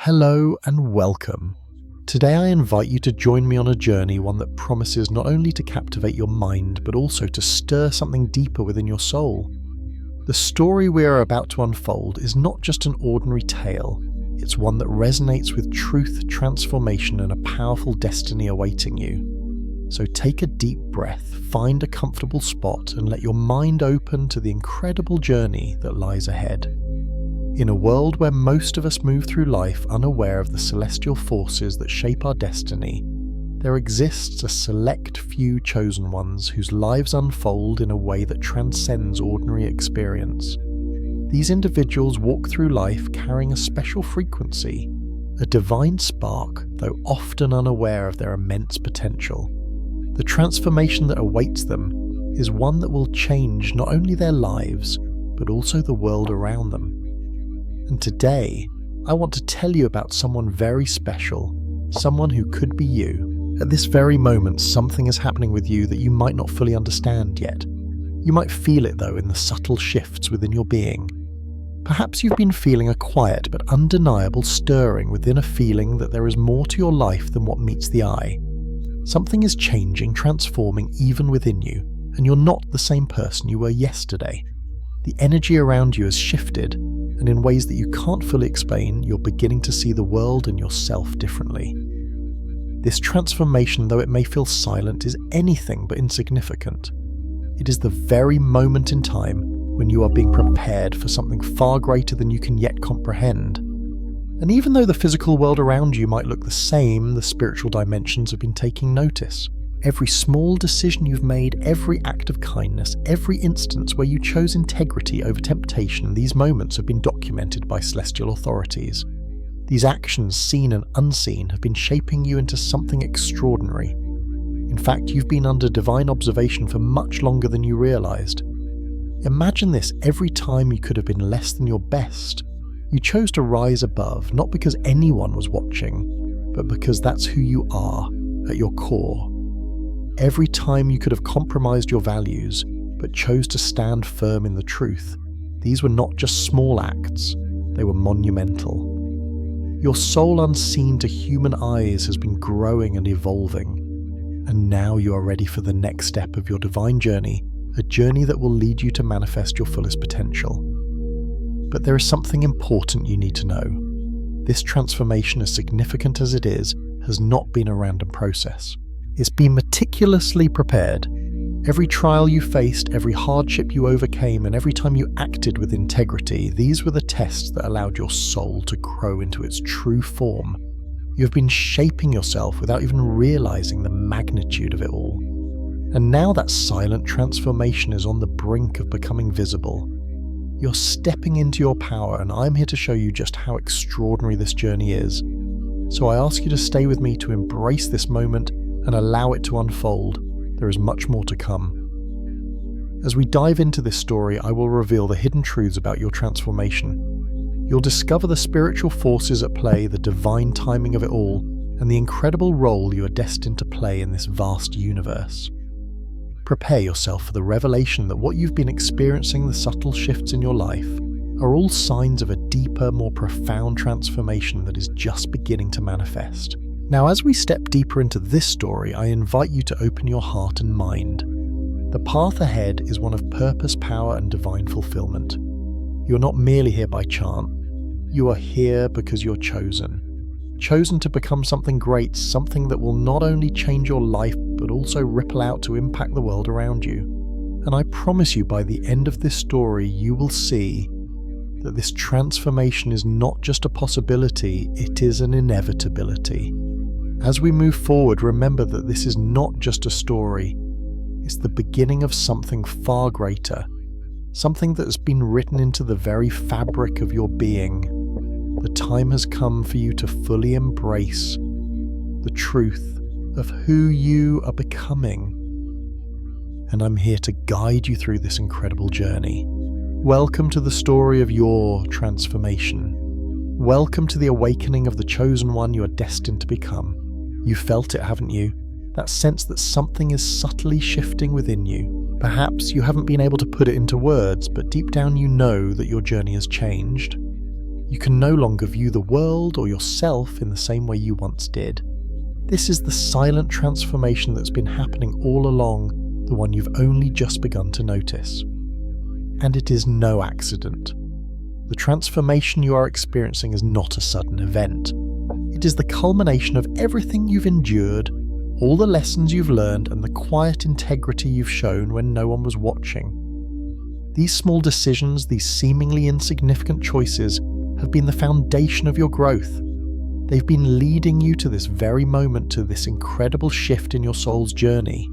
Hello and welcome. Today I invite you to join me on a journey, one that promises not only to captivate your mind, but also to stir something deeper within your soul. The story we are about to unfold is not just an ordinary tale, it's one that resonates with truth, transformation, and a powerful destiny awaiting you. So take a deep breath, find a comfortable spot, and let your mind open to the incredible journey that lies ahead. In a world where most of us move through life unaware of the celestial forces that shape our destiny, there exists a select few chosen ones whose lives unfold in a way that transcends ordinary experience. These individuals walk through life carrying a special frequency, a divine spark, though often unaware of their immense potential. The transformation that awaits them is one that will change not only their lives, but also the world around them. And today, I want to tell you about someone very special, someone who could be you. At this very moment, something is happening with you that you might not fully understand yet. You might feel it though in the subtle shifts within your being. Perhaps you've been feeling a quiet but undeniable stirring within a feeling that there is more to your life than what meets the eye. Something is changing, transforming even within you, and you're not the same person you were yesterday. The energy around you has shifted, and in ways that you can't fully explain, you're beginning to see the world and yourself differently. This transformation, though it may feel silent, is anything but insignificant. It is the very moment in time when you are being prepared for something far greater than you can yet comprehend. And even though the physical world around you might look the same, the spiritual dimensions have been taking notice. Every small decision you've made, every act of kindness, every instance where you chose integrity over temptation, these moments have been documented by celestial authorities. These actions, seen and unseen, have been shaping you into something extraordinary. In fact, you've been under divine observation for much longer than you realized. Imagine this: every time you could have been less than your best, you chose to rise above, not because anyone was watching, but because that's who you are at your core. Every time you could have compromised your values, but chose to stand firm in the truth, these were not just small acts, they were monumental. Your soul, unseen to human eyes, has been growing and evolving, and now you are ready for the next step of your divine journey, a journey that will lead you to manifest your fullest potential. But there is something important you need to know. This transformation, as significant as it is, has not been a random process. It's been meticulously prepared. Every trial you faced, every hardship you overcame, and every time you acted with integrity, these were the tests that allowed your soul to grow into its true form. You have been shaping yourself without even realizing the magnitude of it all. And now that silent transformation is on the brink of becoming visible. You're stepping into your power, and I'm here to show you just how extraordinary this journey is. So I ask you to stay with me to embrace this moment and allow it to unfold. There is much more to come. As we dive into this story, I will reveal the hidden truths about your transformation. You'll discover the spiritual forces at play, the divine timing of it all, and the incredible role you are destined to play in this vast universe. Prepare yourself for the revelation that what you've been experiencing, the subtle shifts in your life, are all signs of a deeper, more profound transformation that is just beginning to manifest. Now, as we step deeper into this story, I invite you to open your heart and mind. The path ahead is one of purpose, power, and divine fulfillment. You're not merely here by chance. You are here because you're chosen. Chosen to become something great, something that will not only change your life, but also ripple out to impact the world around you. And I promise you, by the end of this story, you will see that this transformation is not just a possibility, it is an inevitability. As we move forward, remember that this is not just a story, it's the beginning of something far greater, something that has been written into the very fabric of your being. The time has come for you to fully embrace the truth of who you are becoming. And I'm here to guide you through this incredible journey. Welcome to the story of your transformation. Welcome to the awakening of the chosen one you are destined to become. You felt it, haven't you? That sense that something is subtly shifting within you. Perhaps you haven't been able to put it into words, but deep down you know that your journey has changed. You can no longer view the world or yourself in the same way you once did. This is the silent transformation that's been happening all along, the one you've only just begun to notice. And it is no accident. The transformation you are experiencing is not a sudden event. It is the culmination of everything you've endured, all the lessons you've learned, and the quiet integrity you've shown when no one was watching. These small decisions, these seemingly insignificant choices, have been the foundation of your growth. They've been leading you to this very moment, to this incredible shift in your soul's journey.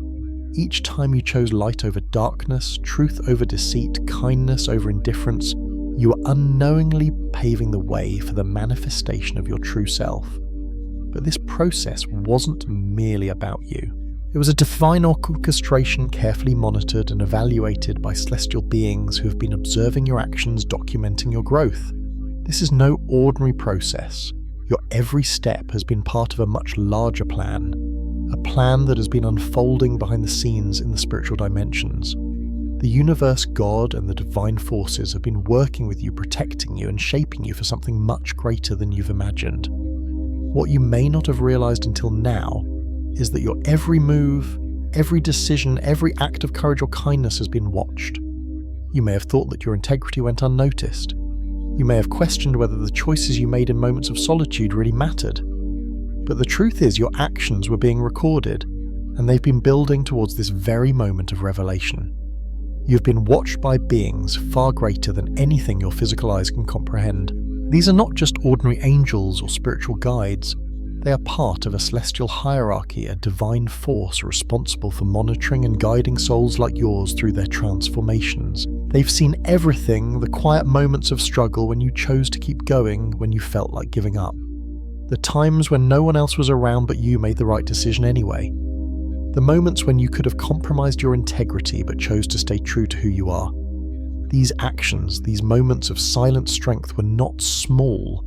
Each time you chose light over darkness, truth over deceit, kindness over indifference, you are unknowingly paving the way for the manifestation of your true self. But this process wasn't merely about you. It was a divine orchestration carefully monitored and evaluated by celestial beings who have been observing your actions, documenting your growth. This is no ordinary process. Your every step has been part of a much larger plan, a plan that has been unfolding behind the scenes in the spiritual dimensions. The universe, God, and the divine forces have been working with you, protecting you, and shaping you for something much greater than you've imagined. What you may not have realized until now is that your every move, every decision, every act of courage or kindness has been watched. You may have thought that your integrity went unnoticed. You may have questioned whether the choices you made in moments of solitude really mattered. But the truth is your actions were being recorded, and they've been building towards this very moment of revelation. You've been watched by beings far greater than anything your physical eyes can comprehend. These are not just ordinary angels or spiritual guides. They are part of a celestial hierarchy, a divine force responsible for monitoring and guiding souls like yours through their transformations. They've seen everything, the quiet moments of struggle when you chose to keep going when you felt like giving up. The times when no one else was around but you made the right decision anyway. The moments when you could have compromised your integrity but chose to stay true to who you are. These actions, these moments of silent strength were not small.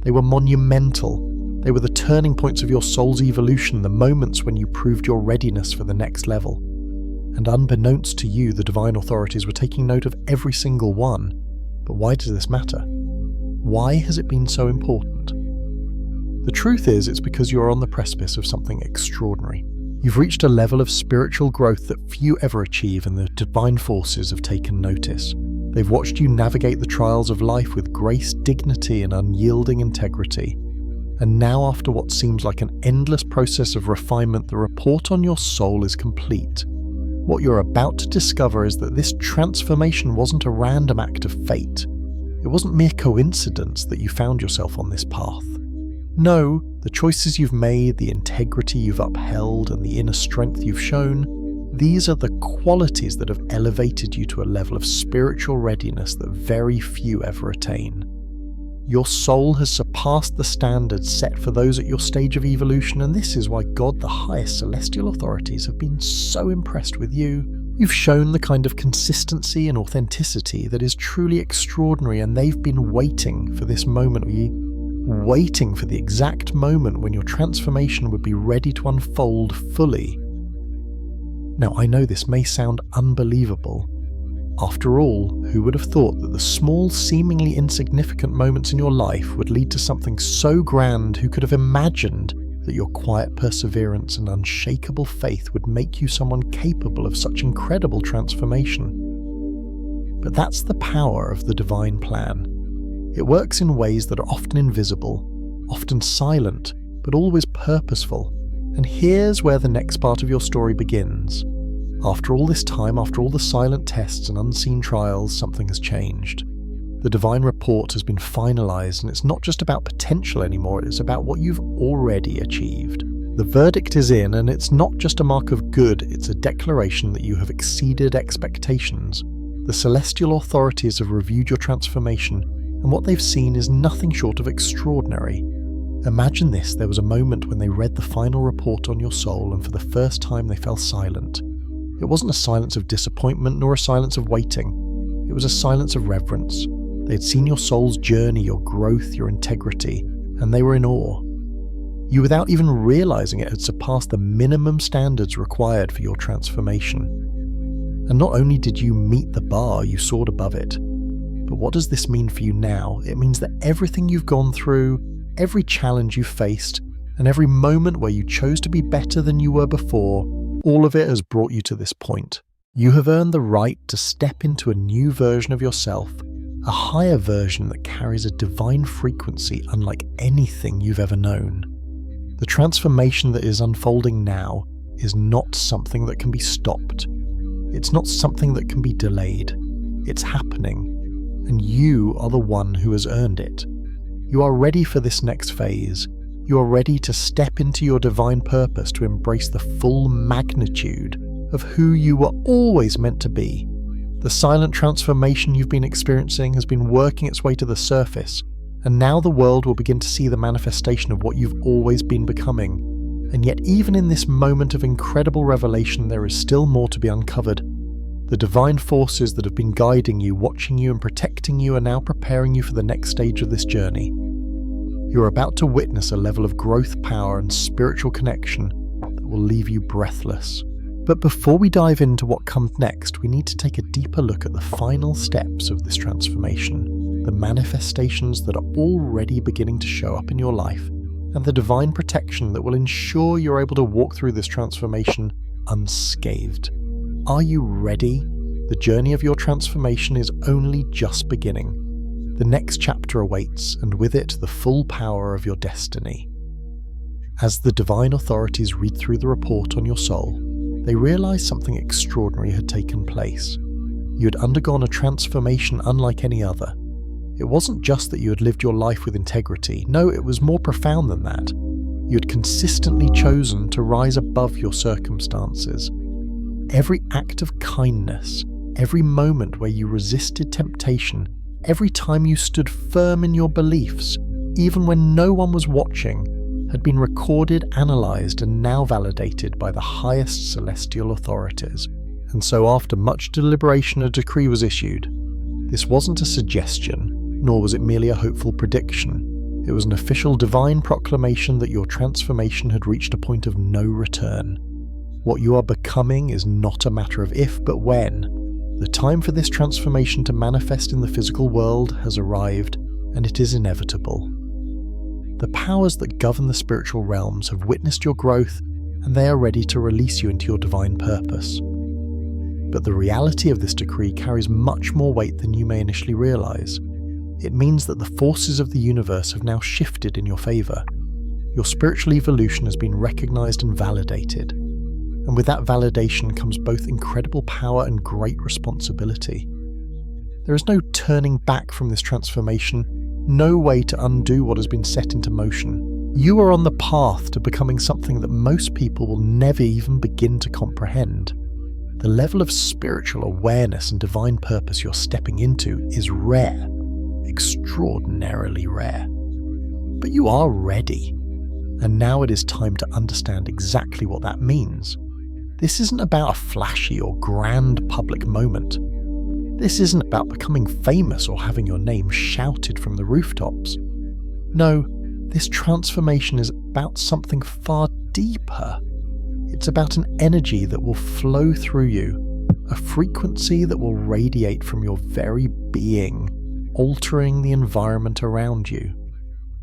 They were monumental. They were the turning points of your soul's evolution, the moments when you proved your readiness for the next level. And unbeknownst to you, the divine authorities were taking note of every single one. But why does this matter? Why has it been so important? The truth is, it's because you are on the precipice of something extraordinary. You've reached a level of spiritual growth that few ever achieve, and the divine forces have taken notice. They've watched you navigate the trials of life with grace, dignity, and unyielding integrity. And now, after what seems like an endless process of refinement, the report on your soul is complete. What you're about to discover is that this transformation wasn't a random act of fate. It wasn't mere coincidence that you found yourself on this path. No, the choices you've made, the integrity you've upheld, and the inner strength you've shown, these are the qualities that have elevated you to a level of spiritual readiness that very few ever attain. Your soul has surpassed the standards set for those at your stage of evolution, and this is why God, the highest celestial authorities, have been so impressed with you. You've shown the kind of consistency and authenticity that is truly extraordinary, and they've been waiting for this moment, waiting for the exact moment when your transformation would be ready to unfold fully. Now, I know this may sound unbelievable. After all, who would have thought that the small, seemingly insignificant moments in your life would lead to something so grand? Who could have imagined that your quiet perseverance and unshakable faith would make you someone capable of such incredible transformation? But that's the power of the divine plan. It works in ways that are often invisible, often silent, but always purposeful. And here's where the next part of your story begins. After all this time, after all the silent tests and unseen trials, something has changed. The divine report has been finalized, and it's not just about potential anymore, it's about what you've already achieved. The verdict is in, and it's not just a mark of good, it's a declaration that you have exceeded expectations. The celestial authorities have reviewed your transformation, and what they've seen is nothing short of extraordinary. Imagine this: there was a moment when they read the final report on your soul, and for the first time they fell silent. It wasn't a silence of disappointment nor a silence of waiting. It was a silence of reverence. They had seen your soul's journey, your growth, your integrity, and they were in awe. You, without even realizing it, had surpassed the minimum standards required for your transformation. And not only did you meet the bar, you soared above it. But what does this mean for you now? It means that everything you've gone through, every challenge you've faced, and every moment where you chose to be better than you were before, all of it has brought you to this point. You have earned the right to step into a new version of yourself, a higher version that carries a divine frequency unlike anything you've ever known. The transformation that is unfolding now is not something that can be stopped. It's not something that can be delayed. It's happening, and you are the one who has earned it. You are ready for this next phase. You are ready to step into your divine purpose to embrace the full magnitude of who you were always meant to be. The silent transformation you've been experiencing has been working its way to the surface, and now the world will begin to see the manifestation of what you've always been becoming. And yet even in this moment of incredible revelation, there is still more to be uncovered. The divine forces that have been guiding you, watching you and protecting you are now preparing you for the next stage of this journey. You're about to witness a level of growth, power and spiritual connection that will leave you breathless. But before we dive into what comes next, we need to take a deeper look at the final steps of this transformation, the manifestations that are already beginning to show up in your life, and the divine protection that will ensure you're able to walk through this transformation unscathed. Are you ready? The journey of your transformation is only just beginning. The next chapter awaits, and with it the full power of your destiny. As the divine authorities read through the report on your soul, they realized something extraordinary had taken place. You had undergone a transformation unlike any other. It wasn't just that you had lived your life with integrity. No, it was more profound than that. You had consistently chosen to rise above your circumstances. Every act of kindness, every moment where you resisted temptation, every time you stood firm in your beliefs, even when no one was watching, had been recorded, analysed and now validated by the highest celestial authorities. And so after much deliberation, a decree was issued. This wasn't a suggestion, nor was it merely a hopeful prediction. It was an official divine proclamation that your transformation had reached a point of no return. What you are becoming is not a matter of if, but when. The time for this transformation to manifest in the physical world has arrived, and it is inevitable. The powers that govern the spiritual realms have witnessed your growth, and they are ready to release you into your divine purpose. But the reality of this decree carries much more weight than you may initially realize. It means that the forces of the universe have now shifted in your favor. Your spiritual evolution has been recognized and validated. And with that validation comes both incredible power and great responsibility. There is no turning back from this transformation, no way to undo what has been set into motion. You are on the path to becoming something that most people will never even begin to comprehend. The level of spiritual awareness and divine purpose you're stepping into is rare, extraordinarily rare. But you are ready, and now it is time to understand exactly what that means. This isn't about a flashy or grand public moment. This isn't about becoming famous or having your name shouted from the rooftops. No, this transformation is about something far deeper. It's about an energy that will flow through you, a frequency that will radiate from your very being, altering the environment around you.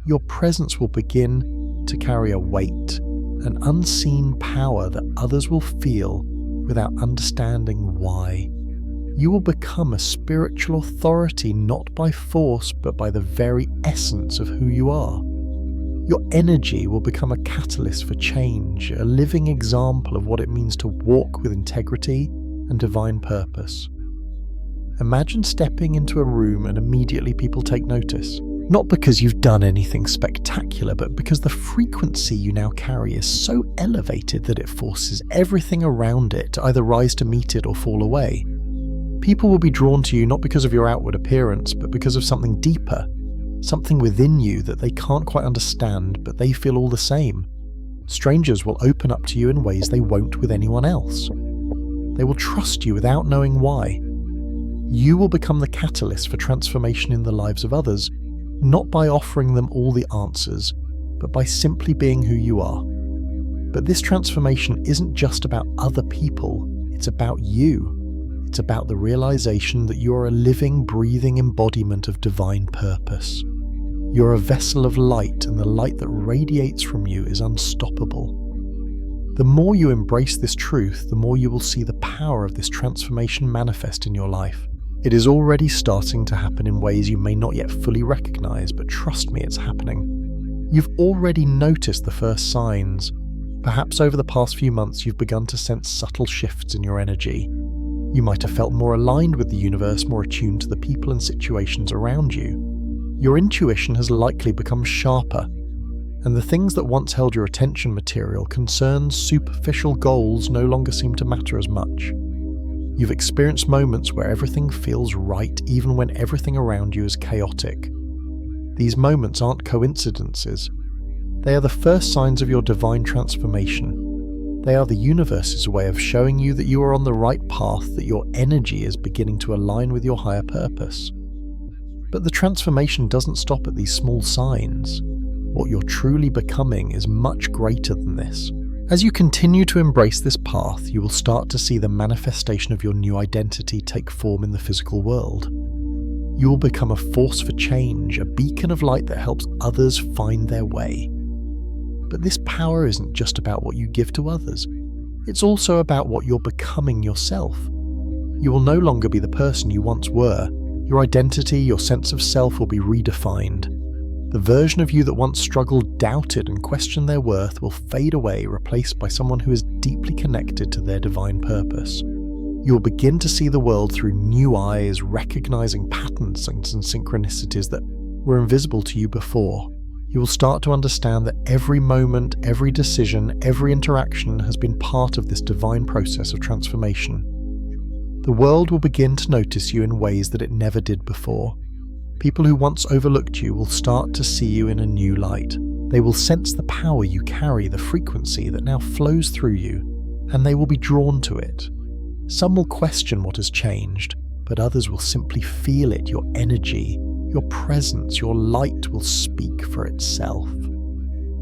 Your presence will begin to carry a weight, an unseen power that others will feel without understanding why. You will become a spiritual authority not by force but by the very essence of who you are. Your energy will become a catalyst for change, a living example of what it means to walk with integrity and divine purpose. Imagine stepping into a room and immediately people take notice. Not because you've done anything spectacular, but because the frequency you now carry is so elevated that it forces everything around it to either rise to meet it or fall away. People will be drawn to you not because of your outward appearance, but because of something deeper, something within you that they can't quite understand, but they feel all the same. Strangers will open up to you in ways they won't with anyone else. They will trust you without knowing why. You will become the catalyst for transformation in the lives of others, not by offering them all the answers, but by simply being who you are. But this transformation isn't just about other people, it's about you. It's about the realization that you are a living, breathing embodiment of divine purpose. You're a vessel of light, and the light that radiates from you is unstoppable. The more you embrace this truth, the more you will see the power of this transformation manifest in your life. It is already starting to happen in ways you may not yet fully recognize, but trust me, it's happening. You've already noticed the first signs. Perhaps over the past few months you've begun to sense subtle shifts in your energy. You might have felt more aligned with the universe, more attuned to the people and situations around you. Your intuition has likely become sharper, and the things that once held your attention, material concerns, superficial goals, no longer seem to matter as much. You've experienced moments where everything feels right even when everything around you is chaotic. These moments aren't coincidences. They are the first signs of your divine transformation. They are the universe's way of showing you that you are on the right path, that your energy is beginning to align with your higher purpose. But the transformation doesn't stop at these small signs. What you're truly becoming is much greater than this. As you continue to embrace this path, you will start to see the manifestation of your new identity take form in the physical world. You will become a force for change, a beacon of light that helps others find their way. But this power isn't just about what you give to others. It's also about what you're becoming yourself. You will no longer be the person you once were. Your identity, your sense of self will be redefined. The version of you that once struggled, doubted, and questioned their worth will fade away, replaced by someone who is deeply connected to their divine purpose. You will begin to see the world through new eyes, recognizing patterns and synchronicities that were invisible to you before. You will start to understand that every moment, every decision, every interaction has been part of this divine process of transformation. The world will begin to notice you in ways that it never did before. People who once overlooked you will start to see you in a new light. They will sense the power you carry, the frequency that now flows through you, and they will be drawn to it. Some will question what has changed, but others will simply feel it, your energy, your presence, your light will speak for itself.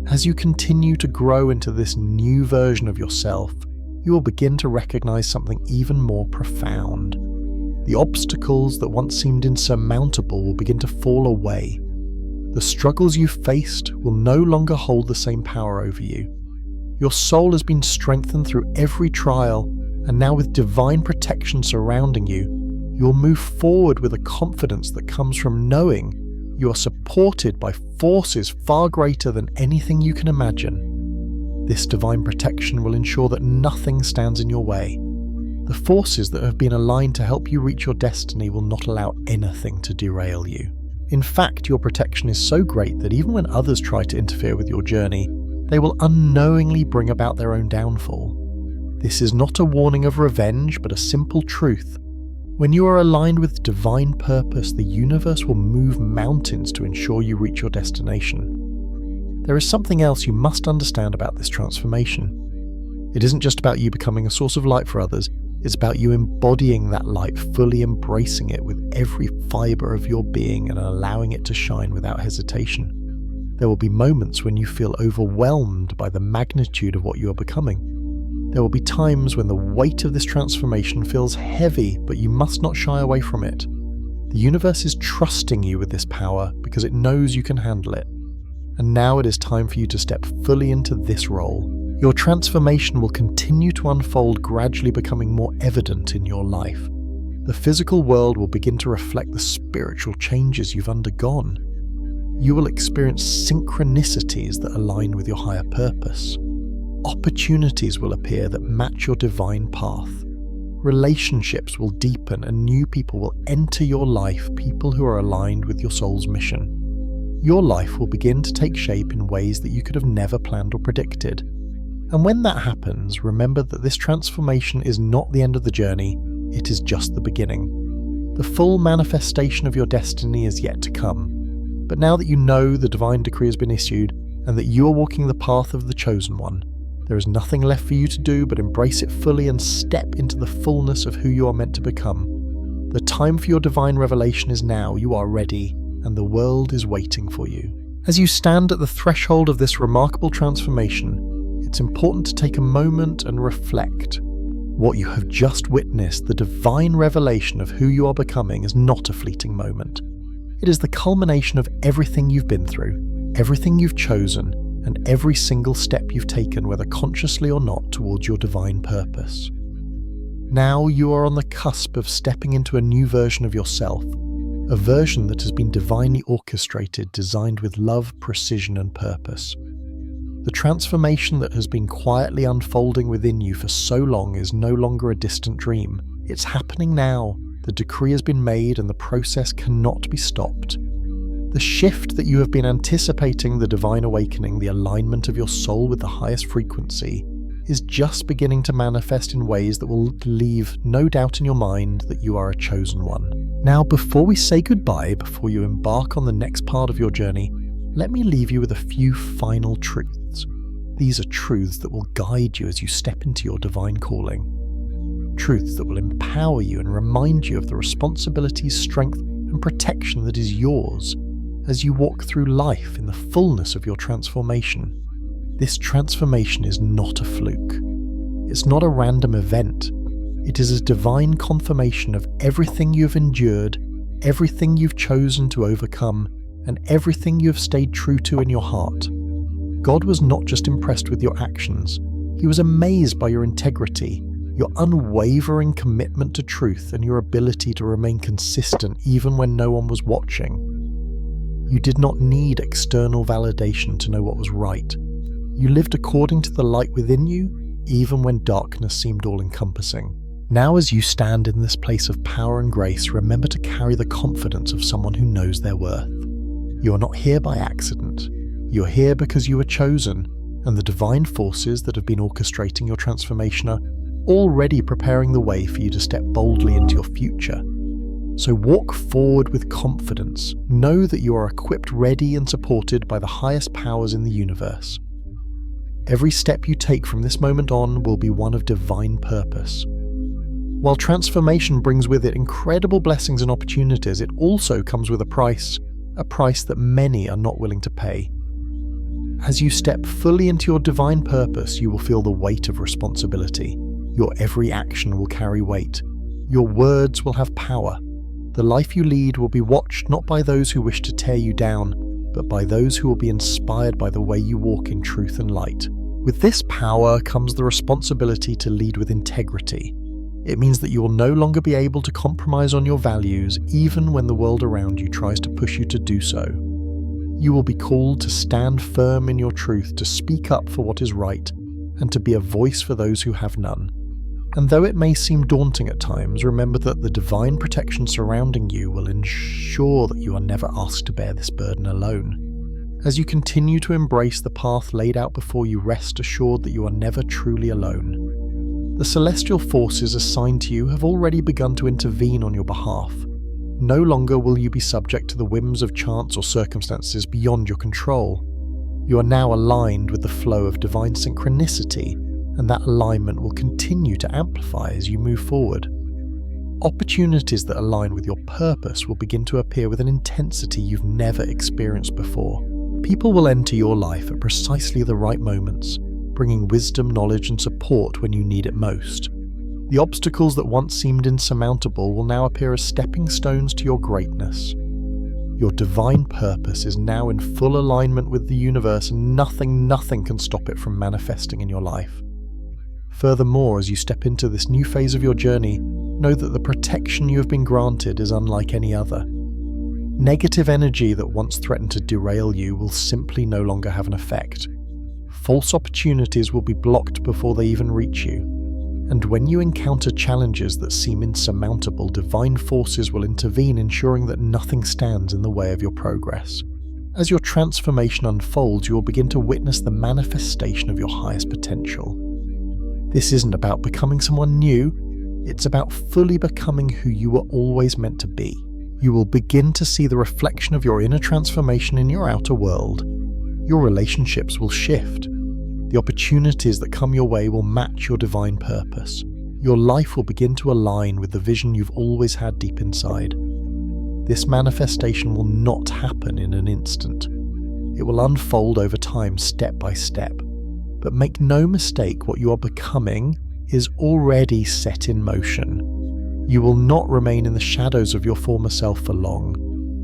As you continue to grow into this new version of yourself, you will begin to recognize something even more profound. The obstacles that once seemed insurmountable will begin to fall away. The struggles you faced will no longer hold the same power over you. Your soul has been strengthened through every trial, and now with divine protection surrounding you, you'll move forward with a confidence that comes from knowing you are supported by forces far greater than anything you can imagine. This divine protection will ensure that nothing stands in your way. The forces that have been aligned to help you reach your destiny will not allow anything to derail you. In fact, your protection is so great that even when others try to interfere with your journey, they will unknowingly bring about their own downfall. This is not a warning of revenge, but a simple truth. When you are aligned with divine purpose, the universe will move mountains to ensure you reach your destination. There is something else you must understand about this transformation. It isn't just about you becoming a source of light for others, it's about you embodying that light, fully embracing it with every fibre of your being and allowing it to shine without hesitation. There will be moments when you feel overwhelmed by the magnitude of what you are becoming. There will be times when the weight of this transformation feels heavy, but you must not shy away from it. The universe is trusting you with this power because it knows you can handle it. And now it is time for you to step fully into this role. Your transformation will continue to unfold, gradually becoming more evident in your life. The physical world will begin to reflect the spiritual changes you've undergone. You will experience synchronicities that align with your higher purpose. Opportunities will appear that match your divine path. Relationships will deepen and new people will enter your life, people who are aligned with your soul's mission. Your life will begin to take shape in ways that you could have never planned or predicted. And when that happens, remember that this transformation is not the end of the journey, it is just the beginning. The full manifestation of your destiny is yet to come. But now that you know the divine decree has been issued and that you are walking the path of the chosen one, there is nothing left for you to do but embrace it fully and step into the fullness of who you are meant to become. The time for your divine revelation is now. You are ready, and the world is waiting for you. As you stand at the threshold of this remarkable transformation, it's important to take a moment and reflect. What you have just witnessed, the divine revelation of who you are becoming, is not a fleeting moment. It is the culmination of everything you've been through, everything you've chosen, and every single step you've taken, whether consciously or not, towards your divine purpose. Now you are on the cusp of stepping into a new version of yourself, a version that has been divinely orchestrated, designed with love, precision, and purpose. The transformation that has been quietly unfolding within you for so long is no longer a distant dream. It's happening now. The decree has been made and the process cannot be stopped. The shift that you have been anticipating, the divine awakening, the alignment of your soul with the highest frequency, is just beginning to manifest in ways that will leave no doubt in your mind that you are a chosen one. Now, before we say goodbye, before you embark on the next part of your journey, let me leave you with a few final truths. These are truths that will guide you as you step into your divine calling. Truths that will empower you and remind you of the responsibilities, strength, and protection that is yours as you walk through life in the fullness of your transformation. This transformation is not a fluke. It's not a random event. It is a divine confirmation of everything you've endured, everything you've chosen to overcome, and everything you have stayed true to in your heart. God was not just impressed with your actions, He was amazed by your integrity, your unwavering commitment to truth, and your ability to remain consistent even when no one was watching. You did not need external validation to know what was right. You lived according to the light within you, even when darkness seemed all-encompassing. Now, as you stand in this place of power and grace, remember to carry the confidence of someone who knows their worth. You are not here by accident. You are here because you were chosen, and the divine forces that have been orchestrating your transformation are already preparing the way for you to step boldly into your future. So walk forward with confidence. Know that you are equipped, ready, and supported by the highest powers in the universe. Every step you take from this moment on will be one of divine purpose. While transformation brings with it incredible blessings and opportunities, it also comes with a price that many are not willing to pay. As you step fully into your divine purpose, you will feel the weight of responsibility. Your every action will carry weight. Your words will have power. The life you lead will be watched not by those who wish to tear you down, but by those who will be inspired by the way you walk in truth and light. With this power comes the responsibility to lead with integrity. It means that you will no longer be able to compromise on your values, even when the world around you tries to push you to do so. You will be called to stand firm in your truth, to speak up for what is right, and to be a voice for those who have none. And though it may seem daunting at times, remember that the divine protection surrounding you will ensure that you are never asked to bear this burden alone. As you continue to embrace the path laid out before you, rest assured that you are never truly alone. The celestial forces assigned to you have already begun to intervene on your behalf. No longer will you be subject to the whims of chance or circumstances beyond your control. You are now aligned with the flow of divine synchronicity, and that alignment will continue to amplify as you move forward. Opportunities that align with your purpose will begin to appear with an intensity you've never experienced before. People will enter your life at precisely the right moments, bringing wisdom, knowledge, and support when you need it most. The obstacles that once seemed insurmountable will now appear as stepping stones to your greatness. Your divine purpose is now in full alignment with the universe, and nothing can stop it from manifesting in your life. Furthermore, as you step into this new phase of your journey, know that the protection you have been granted is unlike any other. Negative energy that once threatened to derail you will simply no longer have an effect. False opportunities will be blocked before they even reach you. And when you encounter challenges that seem insurmountable, divine forces will intervene, ensuring that nothing stands in the way of your progress. As your transformation unfolds, you will begin to witness the manifestation of your highest potential. This isn't about becoming someone new, it's about fully becoming who you were always meant to be. You will begin to see the reflection of your inner transformation in your outer world. Your relationships will shift. The opportunities that come your way will match your divine purpose. Your life will begin to align with the vision you've always had deep inside. This manifestation will not happen in an instant. It will unfold over time, step by step. But make no mistake, what you are becoming is already set in motion. You will not remain in the shadows of your former self for long.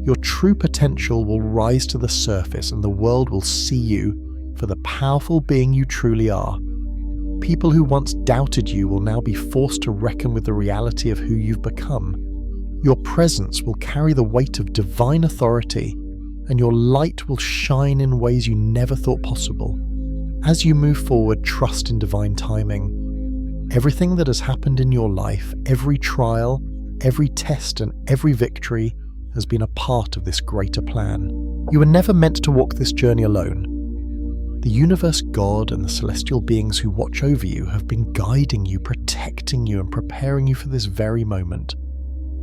Your true potential will rise to the surface and the world will see you for the powerful being you truly are. People who once doubted you will now be forced to reckon with the reality of who you've become. Your presence will carry the weight of divine authority, and your light will shine in ways you never thought possible. As you move forward, trust in divine timing. Everything that has happened in your life, every trial, every test, and every victory has been a part of this greater plan. You were never meant to walk this journey alone. The universe, God, and the celestial beings who watch over you have been guiding you, protecting you, and preparing you for this very moment.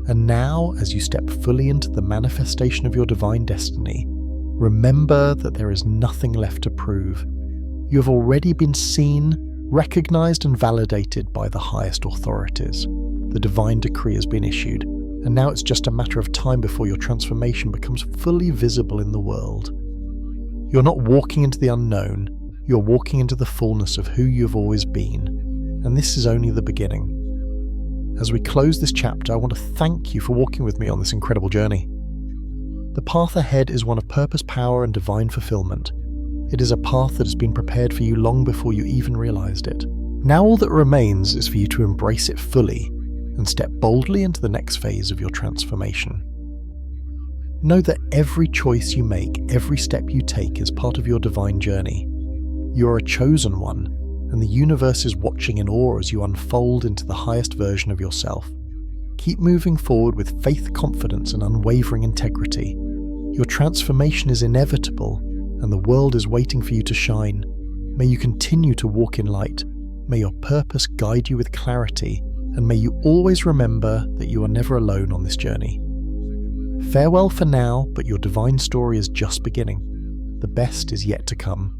And now, as you step fully into the manifestation of your divine destiny, remember that there is nothing left to prove. You have already been seen, recognized, and validated by the highest authorities. The divine decree has been issued, and now it's just a matter of time before your transformation becomes fully visible in the world. You're not walking into the unknown, you're walking into the fullness of who you've always been, and this is only the beginning. As we close this chapter, I want to thank you for walking with me on this incredible journey. The path ahead is one of purpose, power, and divine fulfillment. It is a path that has been prepared for you long before you even realized it. Now all that remains is for you to embrace it fully and step boldly into the next phase of your transformation. Know that every choice you make, every step you take is part of your divine journey. You are a chosen one, and the universe is watching in awe as you unfold into the highest version of yourself. Keep moving forward with faith, confidence, and unwavering integrity. Your transformation is inevitable, and the world is waiting for you to shine. May you continue to walk in light. May your purpose guide you with clarity, and may you always remember that you are never alone on this journey. Farewell for now, but your divine story is just beginning. The best is yet to come.